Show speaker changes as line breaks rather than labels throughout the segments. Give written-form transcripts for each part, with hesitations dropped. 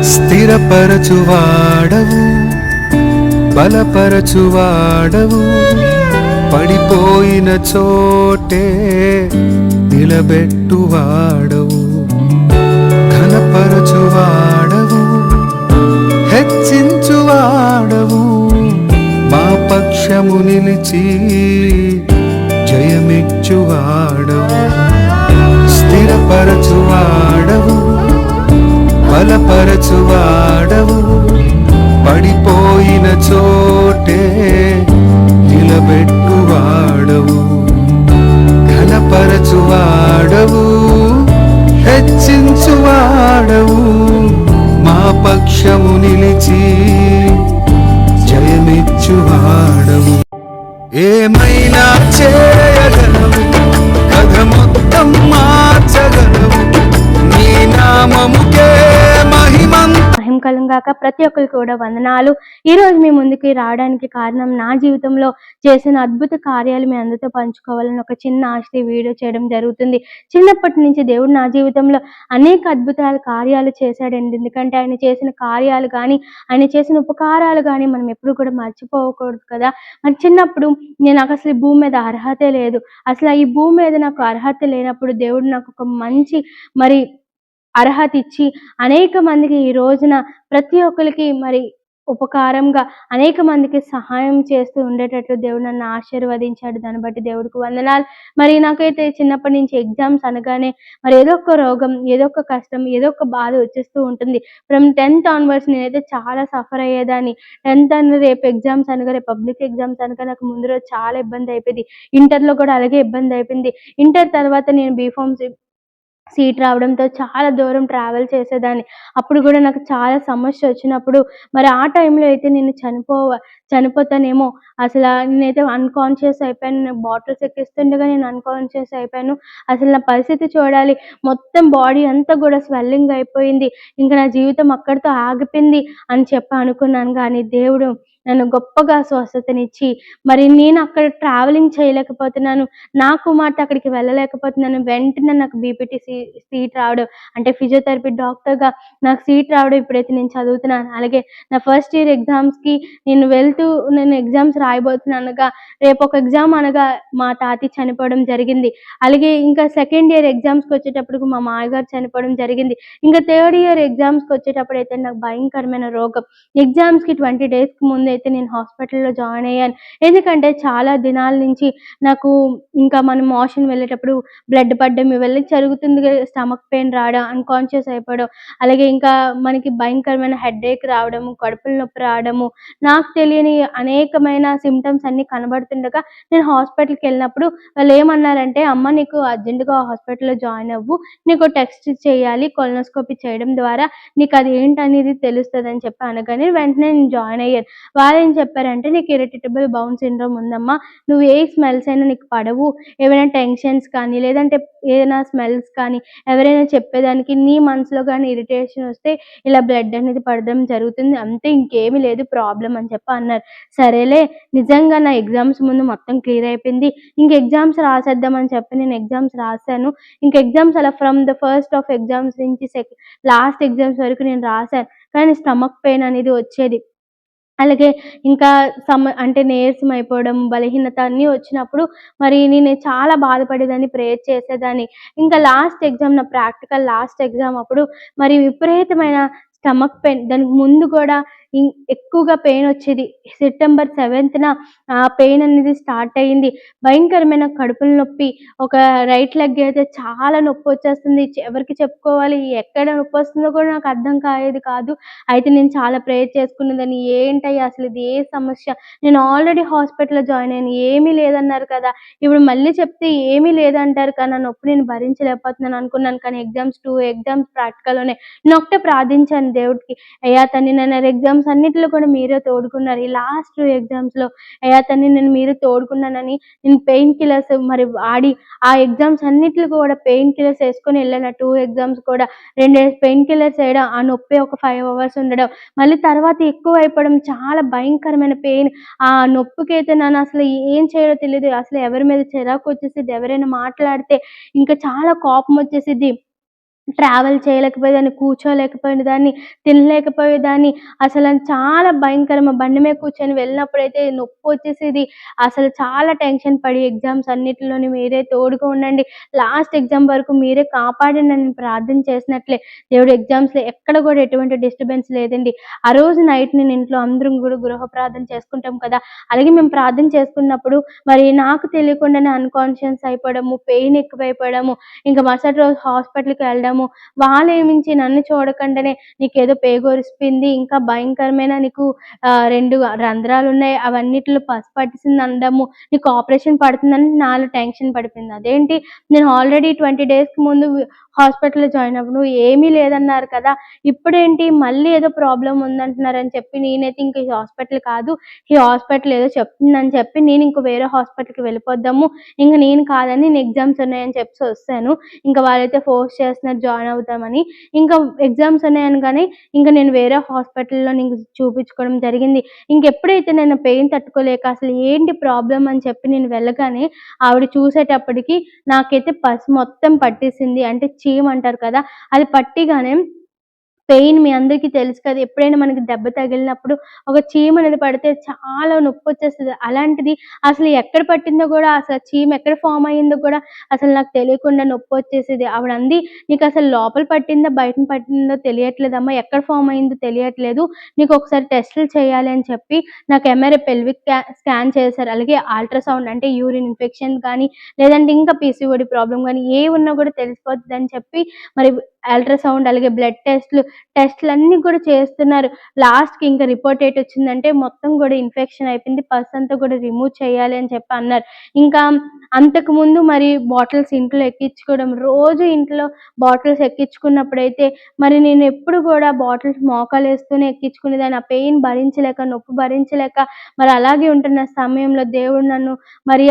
స్థిరపరచువాడవు, బలపరచువాడవు, పడిపోయిన చోటే నిలబెట్టువాడవు, ఘనపరచువాడవు, హెచ్చించువాడవు, మా పక్షము నిలిచి జయమిచ్చువాడవు, స్థిరపరచువాడవు, బలపరచువాడవు, పడిపోయిన చోటే నిలబెట్టువాడవు, ఘనపరచువాడవు, హెచ్చించువాడవు, మా పక్షము నిలిచి జయమిచ్చువాడవు. ఏమైనా చేయగలవు, కథ మొత్తం మార్చగలవు, నీ నామముకే మహిమ
కలుగాక. ప్రతి ఒక్కరికి కూడా వందనాలు. ఈ రోజు మీ ముందుకి రావడానికి కారణం, నా జీవితంలో చేసిన అద్భుత కార్యాలు మీ అందరితో పంచుకోవాలని ఒక చిన్న ఆశతో వీడియో చేయడం జరుగుతుంది. చిన్నప్పటి నుంచి దేవుడు నా జీవితంలో అనేక అద్భుతాల కార్యాలు చేశాడండి. ఎందుకంటే ఆయన చేసిన కార్యాలు కానీ, ఆయన చేసిన ఉపకారాలు కానీ మనం ఎప్పుడు కూడా మర్చిపోకూడదు కదా. మరి చిన్నప్పుడు నాకు అసలు ఈ భూమి మీద అర్హతే లేదు. అసలు ఈ భూమి మీద నాకు అర్హత లేనప్పుడు దేవుడు నాకు ఒక మంచి అర్హత ఇచ్చి అనేక మందికి ఈ రోజున ప్రతి ఒక్కరికి ఉపకారంగా అనేక మందికి సహాయం చేస్తూ ఉండేటట్లు దేవుడు నన్ను ఆశీర్వదించాడు. దాన్ని బట్టి దేవుడికి వందనాలు. నాకైతే చిన్నప్పటి నుంచి ఎగ్జామ్స్ అనగానే ఏదో ఒక రోగం, ఏదో ఒక కష్టం, ఏదో ఒక బాధ వచ్చేస్తూ ఉంటుంది. ఫ్రమ్ 10th ఆన్వర్డ్స్ నేనైతే చాలా సఫర్ అయ్యేదాన్ని. 10th అని రేపు ఎగ్జామ్స్ అనగా, రేపు పబ్లిక్ ఎగ్జామ్స్ అనగా నాకు ముందు రోజు చాలా ఇబ్బంది అయిపోయింది. ఇంటర్లో కూడా అలాగే ఇబ్బంది అయిపోయింది. ఇంటర్ తర్వాత నేను బీఫార్మసీ సీట్ రావడంతో చాలా దూరం ట్రావెల్ చేసేదాన్ని. అప్పుడు కూడా నాకు చాలా సమస్య వచ్చినప్పుడు ఆ టైంలో అయితే నేను చనిపోతానేమో, అసలు నేనైతే అన్కాన్షియస్ అయిపోయాను. బాటిల్స్ ఎక్కిస్తుండగా నేను అన్కాన్షియస్ అయిపోయాను. అసలు నా పరిస్థితి చూడాలి, మొత్తం బాడీ అంతా కూడా స్వెల్లింగ్ అయిపోయింది. ఇంకా నా జీవితం అక్కడితో ఆగిపోయింది అని అనుకున్నాను. కానీ దేవుడు నన్ను గొప్పగా స్వస్థతనిచ్చి నేను అక్కడ ట్రావెలింగ్ చేయలేకపోతున్నాను, నా కుమార్తె అక్కడికి వెళ్ళలేకపోతున్నాను. వెంటనే నాకు బీపీటీ సీట్ రావడం, అంటే ఫిజియోథెరపీ డాక్టర్గా నాకు సీట్ రావడం ఇప్పుడైతే నేను చదువుతున్నాను. అలాగే నా ఫస్ట్ ఇయర్ ఎగ్జామ్స్కి నేను ఎగ్జామ్స్ రాయబోతున్నానుగా రేపు ఒక ఎగ్జామ్ అనగా మా తాతి చనిపోవడం జరిగింది. అలాగే ఇంకా సెకండ్ ఇయర్ ఎగ్జామ్స్కి వచ్చేటప్పటికి మా మాయగారు చనిపోవడం జరిగింది. ఇంకా థర్డ్ ఇయర్ ఎగ్జామ్స్కి వచ్చేటప్పుడు అయితే నాకు భయంకరమైన రోగం. ఎగ్జామ్స్కి 20 డేస్కి ముందు అయితే నేను హాస్పిటల్లో జాయిన్ అయ్యాను. ఎందుకంటే చాలా దినాల నుంచి నాకు ఇంకా మనం మోషన్ వెళ్ళేటప్పుడు బ్లడ్ పడ్డం ఇవన్నీ జరుగుతుంది. స్టమక్ పెయిన్ రావడం, అన్కాన్షియస్ అయిపోవడం, అలాగే ఇంకా మనకి భయంకరమైన హెడేక్ రావడము, కడుపుల నొప్పి రావడము, నాకు తెలియని అనేకమైన సిమ్టమ్స్ అన్ని కనబడుతుండగా నేను హాస్పిటల్కి వెళ్ళినప్పుడు వాళ్ళు ఏమన్నారంటే, అమ్మ నీకు అర్జెంటుగా హాస్పిటల్లో జాయిన్ అవ్వు, నీకు టెస్ట్ చేయాలి, కొలనోస్కోపీ చేయడం ద్వారా నీకు అది ఏంటనేది తెలుస్తుంది అని చెప్పి అనగానే వెంటనే నేను జాయిన్ అయ్యాను. వాళ్ళు ఏం చెప్పారంటే, నీకు ఇరిటేటబుల్ బౌల్ సిండ్రోమ్ ఉందమ్మా, నువ్వు ఏ స్మెల్స్ అయినా నీకు పడవు, ఏమైనా టెన్షన్స్ కానీ లేదంటే ఏదైనా స్మెల్స్ కానీ ఎవరైనా చెప్పేదానికి నీ మనసులో కానీ ఇరిటేషన్ వస్తే ఇలా బ్లడ్ అనేది పడడం జరుగుతుంది, అంతే, ఇంకేమీ లేదు ప్రాబ్లం అని చెప్పి అన్నారు. సరేలే, నిజంగా నా ఎగ్జామ్స్ ముందు మొత్తం క్లియర్ అయిపోయింది. ఇంక ఎగ్జామ్స్ రాసేద్దామని చెప్పి నేను ఎగ్జామ్స్ రాశాను. ఇంక ఎగ్జామ్స్ అలా from the first of exams నుంచి లాస్ట్ ఎగ్జామ్స్ వరకు నేను రాశాను. కానీ స్టమక్ పెయిన్ అనేది వచ్చేది. అలాగే ఇంకా అంటే నీరసం అయిపోవడం, బలహీనత అన్నీ వచ్చినప్పుడు నేను చాలా బాధపడేదాన్ని, ప్రేయర్ చేసేదాన్ని. ఇంకా లాస్ట్ ఎగ్జామ్, నా ప్రాక్టికల్ లాస్ట్ ఎగ్జామ్ అప్పుడు విపరీతమైన స్టమక్ పెయిన్, దానికి ముందు కూడా ఎక్కువగా పెయిన్ వచ్చేది. సెప్టెంబర్ 7th ఆ పెయిన్ అనేది స్టార్ట్ అయ్యింది. భయంకరమైన కడుపుల నొప్పి, ఒక రైట్ లెగ్ అయితే చాలా నొప్పి వచ్చేస్తుంది. ఎవరికి చెప్పుకోవాలి, ఎక్కడ నొప్పి వస్తుందో కూడా నాకు అర్థం కాయేది కాదు. అయితే నేను చాలా ప్రేయర్ చేసుకునేదాన్ని, ఏంటయ్యా అసలు ఇది ఏ సమస్య, నేను ఆల్రెడీ హాస్పిటల్లో జాయిన్ అయ్యాను, ఏమీ లేదన్నారు కదా, ఇప్పుడు మళ్ళీ చెప్తే ఏమీ లేదంటారు కదా, నా నొప్పి నేను భరించలేకపోతున్నాను అనుకున్నాను. కానీ 2 ఎగ్జామ్స్ ప్రాక్టికల్లోనే నేను ఒకటే ప్రార్థించాను దేవుడికి, అయ్యా తండ్రి నన్ను ఎగ్జామ్స్ అన్నిటిలో కూడా మీరే తోడుకున్నారు. ఈ లాస్ట్ 2 ఎగ్జామ్స్లో అయ్యా తండ్రి నేను మీరు తోడుకున్నానని నేను పెయిన్ కిల్లర్స్ వాడి ఆ ఎగ్జామ్స్ అన్నిటిలో కూడా పెయిన్ కిల్లర్స్ వేసుకొని వెళ్ళాను. 2 ఎగ్జామ్స్ కూడా 2 పెయిన్ కిల్లర్స్ వేయడం, ఆ నొప్పి ఒక 5 hours ఉండడం, మళ్ళీ తర్వాత ఎక్కువ అయిపోవడం, చాలా భయంకరమైన పెయిన్. ఆ నొప్పికి అయితే నన్ను అసలు ఏం చేయాలో తెలియదు. అసలు ఎవరి మీద చిరాకు వచ్చేసిద్ది, ఎవరైనా మాట్లాడితే ఇంకా చాలా కోపం వచ్చేసిద్ది. ట్రావెల్ చేయలేకపోయేదాన్ని, కూర్చోలేకపోయేదాన్ని, తినలేకపోయేదాన్ని. అసలు చాలా భయంకరము. బండి మీద కూర్చొని వెళ్ళినప్పుడైతే నొప్పొచ్చేసేది. అసలు చాలా టెన్షన్ పడి ఎగ్జామ్స్ అన్నిటిలోని మీరే తోడుగా ఉండండి. లాస్ట్ ఎగ్జామ్ వరకు మీరే కాపాడండి అని ప్రార్థన చేసినట్లే దేవుడు ఎగ్జామ్స్‌లో ఎక్కడ కూడా ఎటువంటి డిస్టర్బెన్స్ లేదండి. ఆ రోజు నైట్ నేను ఇంట్లో అందరం కూడా గృహ ప్రార్థన చేసుకుంటాం కదా! అలాగే మేము ప్రార్థన చేసుకున్నప్పుడు మరి నాకు తెలియకుండానే అన్‌కాన్షియస్ అయిపోవడము, పెయిన్ ఎక్కువైపోవడము, ఇంకా మరుసటి రోజు హాస్పిటల్‌కి వెళ్ళడము. వాళ్ళేమించి నన్ను చూడకుండానే నీకేదో పేగొరిసిపోయింది, ఇంకా భయంకరమైన నీకు 2 రంధ్రాలున్నాయి, అవన్నిటిలో పసు పట్టేసింది అనడము, నీకు ఆపరేషన్ పడుతుందని నాలో టెన్షన్ పడిపోయింది. అదేంటి నేను ఆల్రెడీ 20 డేస్‌కి ముందు హాస్పిటల్‌లో జాయిన్ అవ్వను. ఏమీ లేదన్నారు కదా! ఇప్పుడేంటి మళ్ళీ ఏదో ప్రాబ్లమ్ ఉందంటున్నారని చెప్పి నేనైతే ఇంక ఈ హాస్పిటల్ కాదు, ఈ హాస్పిటల్ ఏదో చెప్తుందని చెప్పి నేను ఇంక వేరే హాస్పిటల్‌కి వెళ్ళిపోద్దాము. ఇంక నేను కాదని నేను ఎగ్జామ్స్ ఉన్నాయని చెప్పేసి ఒచ్చేసాను. ఇంక వాళ్ళైతే ఫోర్స్ చేస్తున్నారు జాయిన్ అవుదామని. ఇంకా ఎగ్జామ్స్ ఉన్నాయనగానే ఇంక నేను వేరే హాస్పిటల్‌లో నేను చూపించుకోవడం జరిగింది. ఇంకెప్పుడైతే నేను పెయిన్ తట్టుకోలేక అసలు ఏంటి ప్రాబ్లమ్ అని చెప్పి నేను వెళ్ళగానే ఆవిడ చూసేటప్పటికి నాకైతే పసు మొత్తం పట్టేసింది. అంటే చీమంటారు కదా! అది పట్టిగానే పెయిన్ మీ అందరికీ తెలుసు కదా! ఎప్పుడైనా మనకి దెబ్బ తగిలినప్పుడు ఒక చీమ అనేది పడితే చాలా నొప్పొచ్చేస్తది. అలాంటిది అసలు ఎక్కడ పట్టిందో గూడా, అసలు చీమ ఎక్కడ ఫార్మ్ అయ్యిందో కూడా అసలు నాకు తెలియకుండా నొప్పొచ్చేసేది. ఆవిడంది, "నీకసలు లోపల పట్టిందా? బయటన పట్టిందో తెలియట్లేదమ్మా. ఎక్కడ ఫార్మ్ అయిందో తెలియట్లేదు. నీకొకసారి టెస్టులు చేయాలి" అని చెప్పి నాకు ఎంఆర్ఐ పెల్విక్ స్కాన్ చేశారు. అలాగే అల్ట్రాసౌండ్ అంటే యూరిన్ ఇన్ఫెక్షన్ గానీ, లేదంటే ఇంకా పీసీఓడీ ప్రాబ్లమ్ గానీ ఏవున్నా గూడా తెలిసిపోతదని చెప్పి మరి అల్ట్రాసౌండ్ అలాగే బ్లడ్ టెస్ట్‌లన్నీ కూడా చేస్తున్నారు. లాస్ట్‌కి ఇంక రిపోర్ట్ ఏటొచ్చిందంటే మొత్తం గూడా ఇన్ఫెక్షన్ అయిపోయింది. పస్ అంతా కూడా రిమూవ్ చేయాలి అని చెప్పి అన్నారు. ఇంకా అంతకుముందు మరి బాటిల్స్ ఇంట్లో ఎక్కించుకోవడం, రోజు ఇంట్లో బాటిల్స్ ఎక్కించుకున్నప్పుడైతే మరి నేనెప్పుడు గూడా బాటిల్స్ మోకాలేస్తూనే ఎక్కించుకునేదాన్ని. ఆ పెయిన్ భరించలేక, నొప్పి భరించలేక మరి అలాగే ఉంటున్న సమయంలో దేవుడు నన్ను మరి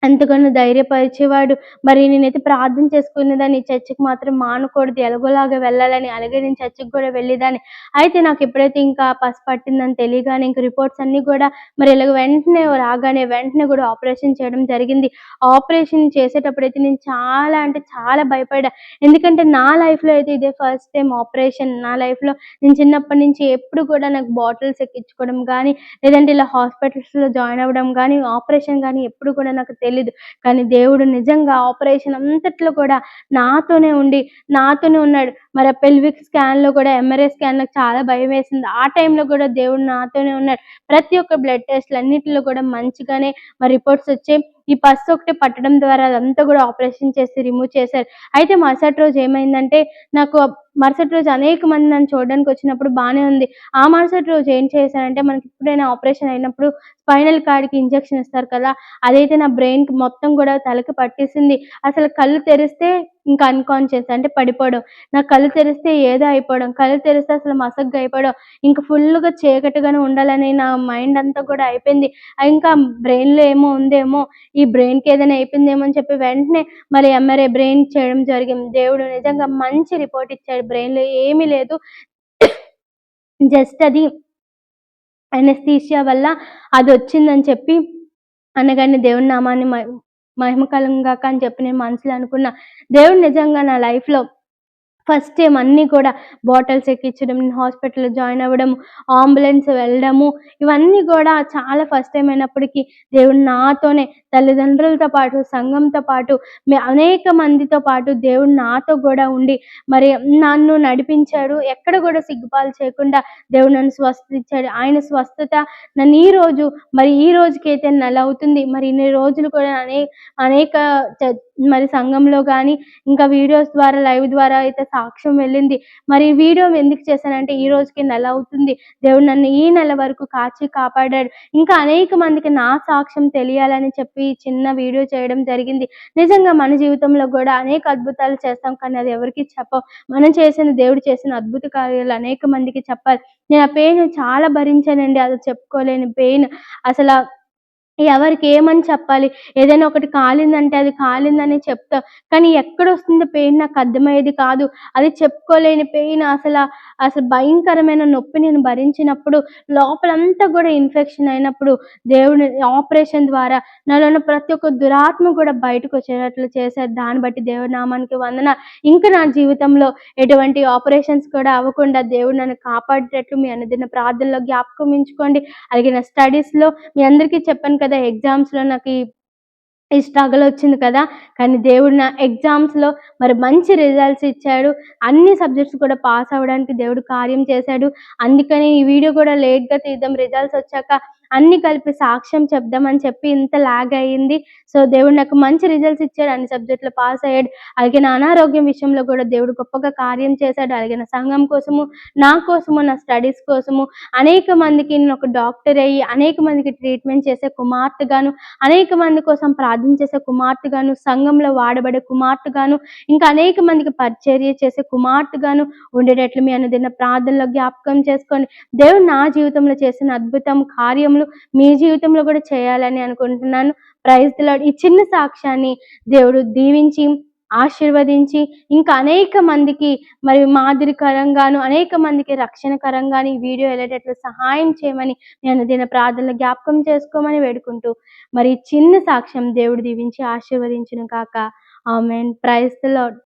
ఎంతగానో ధైర్యపరిచేవాడు. మరి నేనైతే ప్రార్థన చేసుకునేదాన్ని, చర్చికి మాత్రం మానకూడదు, ఎలాగోలాగా వెళ్ళాలని. అలాగే నేను చర్చికి గూడా వెళ్ళేదాన్ని. అయితే నాకెప్పుడైతే ఇంకా పసు పట్టిందని తెలియగానే ఇంక రిపోర్ట్స్ అన్నీ గూడా మరి ఇలాగ వెంటనే రాగానే వెంటనే గూడా ఆపరేషన్ చేయడం జరిగింది. ఆపరేషన్ చేసేటప్పుడైతే నేను చాలా అంటే చాలా భయపడా. ఎందుకంటే నా లైఫ్‌లో అయితే ఇదే ఫస్ట్ టైమ్ ఆపరేషన్. నా లైఫ్‌లో నేను చిన్నప్పటి నుంచి ఎప్పుడు కూడా నాకు బాటిల్స్ ఎక్కించుకోవడం గానీ, లేదంటే ఇలా హాస్పిటల్స్‌లో జాయిన్ అవ్వడం గానీ, ఆపరేషన్ గానీ ఎప్పుడు కూడా నాకు తెలీదు. కానీ దేవుడు నిజంగా ఆపరేషన్ అంతట్లో కూడా నాతోనే ఉండి, నాతోనే ఉన్నాడు. మరి ఆ పెల్విక్ స్కాన్‌లో కూడా ఎంఆర్ఐ స్కాన్ నాకు చాలా భయమేసింది. ఆ టైంలో కూడా దేవుడు నాతోనే ఉన్నాడు. ప్రతి ఒక్క బ్లడ్ టెస్ట్‌లన్నిటిలో కూడా మంచిగానే మరి రిపోర్ట్స్ వచ్చాయి. ఈ పస్సు ఒకటే పట్టడం ద్వారా అదంతా కూడా ఆపరేషన్ చేసి రిమూవ్ చేశారు. అయితే మరుసటి రోజు ఏమైందంటే, నాకు మరుసటి రోజు అనేక మంది నన్ను చూడడానికొచ్చినప్పుడు బానే ఉంది. ఆ మరుసటి రోజు ఏం చేశానంటే, మనకెప్పుడైనా ఆపరేషన్ అయినప్పుడు స్పైనల్ కార్డ్‌కి ఇంజెక్షన్ ఇస్తారు కదా! అదైతే నా బ్రెయిన్‌కి మొత్తం గూడా తలకి పట్టేసింది. అసలు కళ్ళు తెరిస్తే ఇంకా అన్‌కాన్షియస్ అంటే పడిపోవడం. నా కళ్ళు తెరిస్తే ఏదో అయిపోవడం. కళ్ళు తెరిస్తే అసలు మసగ్గా అయిపోవడం. ఇంక ఫుల్లుగా చీకటిగానే ఉండాలని నా మైండ్ అంతా కూడా అయిపోయింది. ఇంకా బ్రెయిన్‌లో ఏమో ఉందేమో, ఈ బ్రెయిన్‌కి ఏదైనా అయిపోయిందేమో అని చెప్పి వెంటనే మరి ఎంఆర్ఐ బ్రెయిన్ చేయడం జరిగింది. దేవుడు నిజంగా మంచి రిపోర్ట్ ఇచ్చాడు. బ్రెయిన్‌లో ఏమీ లేదు. జస్ట్ అది అనస్థీషియా వల్ల అదొచ్చిందని చెప్పి అనగానే దేవుని నామాన్ని మహిమ కలుగును గాక అని చెప్పి నేను మనసులో అనుకున్నా. దేవుడు నిజంగా నా లైఫ్‌లో ఫస్ట్ టైమ్ అన్నీ కూడా బాటిల్స్ ఎక్కించడం, నేను హాస్పిటల్‌లో జాయిన్ అవ్వడం, అంబులెన్స్ వెళ్ళడము, ఇవన్నీ గూడా చాలా ఫస్ట్ టైమ్ అయినప్పటికీ దేవుడు నాతోనే తల్లిదండ్రులతో పాటు, సంఘంతో పాటు, అనేక మందితో పాటు దేవుడు నాతో గూడా ఉండి మరి నన్ను నడిపించాడు. ఎక్కడ గూడా సిగ్గుపాలు చేయకుండా దేవుడు నన్ను స్వస్థత ఇచ్చాడు. ఆయన స్వస్థత నన్ను మరి ఈ రోజుకైతే నెల అవుతుంది. మరి ఇన్ని రోజులు కూడా అనేక చ మరి సంఘంలో గాని, ఇంకా వీడియోస్ ద్వారా, లైవ్ ద్వారా అయితే సాక్ష్యం వెళ్ళింది. మరి ఈ వీడియో ఎందుకు చేశానంటే, ఈ రోజుకి నెల అవుతుంది. దేవుడు నన్ను ఈ నెల వరకు కాచి కాపాడాడు. ఇంకా అనేక మందికి నా సాక్ష్యం తెలియాలని చెప్పి ఈ చిన్న వీడియో చేయడం జరిగింది. నిజంగా మన జీవితంలో గూడా అనేక అద్భుతాలు చేస్తాం. కానీ అది ఎవరికీ చెప్పం. మనం చేసిన దేవుడు చేసిన అద్భుత కార్యాలు అనేక మందికి చెప్పాలి. నేను ఆ పెయిన్ చాలా భరించానండి. అది చెప్పుకోలేని పెయిన్. అసల ఎవరికి ఏమని చెప్పాలి? ఏదైనా ఒకటి కాలిందంటే అది కాలిందని చెప్తాం. కానీ ఎక్కడొస్తుందో పెయిన్ నాకు అర్థమయ్యేది కాదు. అది చెప్పుకోలేని పెయిన్ అసలు భయంకరమైన నొప్పి నేను భరించినప్పుడు, లోపలంతా గూడా ఇన్ఫెక్షన్ అయినప్పుడు, దేవుడు ఆపరేషన్ ద్వారా నాలో ఉన్న ప్రతి ఒక్క దురాత్మ గూడా బయటకొచ్చేటట్లు చేశారు. దాన్ని బట్టి దేవుడి నామానికి వందనాలు. ఇంక నా జీవితంలో ఎటువంటి ఆపరేషన్స్ కూడా అవ్వకుండా దేవుడు నన్ను కాపాడేటట్లు మీ అనుదిన ప్రార్థనలో జ్ఞాపకం ఉంచుకోండి. అలాగే నా స్టడీస్‌లో మీ అందరికీ చెప్పాను కదా! ఎగ్జామ్స్‌లో నాకు ఈ స్ట్రగల్ వచ్చింది కదా! కానీ దేవుడు నా ఎగ్జామ్స్‌లో మరి మంచి రిజల్ట్స్ ఇచ్చాడు. అన్ని సబ్జెక్ట్స్ కూడా పాస్ అవ్వడానికి దేవుడు కార్యం చేశాడు. అందుకని ఈ వీడియో కూడా లేట్‌గా తీద్దాం, రిజల్ట్స్ వచ్చాక అన్నీ కలిపి సాక్ష్యం చెప్దామని చెప్పి ఇంత లాగ్ అయింది. సో, దేవుడు నాకు మంచి రిజల్ట్స్ ఇచ్చాడు. అన్ని సబ్జెక్ట్‌లో పాస్ అయ్యాడు. అలాగే నా అనారోగ్యం విషయంలో కూడా దేవుడు గొప్పగా కార్యం చేశాడు. అలాగే నా సంఘం కోసము, నా కోసము, నా స్టడీస్ కోసము అనేక మందికి నేను ఒక డాక్టర్ అయ్యి, అనేక మందికి ట్రీట్మెంట్ చేసే కుమార్తెగాను, అనేక మంది కోసం ప్రార్థన చేసే కుమార్తెగాను, సంఘంలో వాడబడే కుమార్తెగాను, ఇంకా అనేక మందికి పరిచర్య చేసే కుమార్తెగాను ఉండేటట్లు మీ అనుదిన ప్రార్థనలో జ్ఞాపకం చేసుకోండి. దేవుడు నా జీవితంలో చేసిన అద్భుతం కార్యములు మీ జీవితంలో కూడా చేయాలని అనుకుంటున్నాను. Praise the lord. ఈ చిన్న సాక్ష్యాన్ని దేవుడు దీవించి, ఆశీర్వదించి, ఇంకా అనేక మందికి మరి మాదిరికరంగాను, అనేక మందికి రక్షణకరంగాను ఈ వీడియో వెళ్ళేటట్లు సహాయం చేయమని నేను దీని ప్రార్థనలో జ్ఞాపకం చేసుకోమని వేడుకుంటూ, మరి ఈ చిన్న సాక్ష్యం దేవుడు దీవించి ఆశీర్వదించును గాక. ఆమేన్. Praise the lord.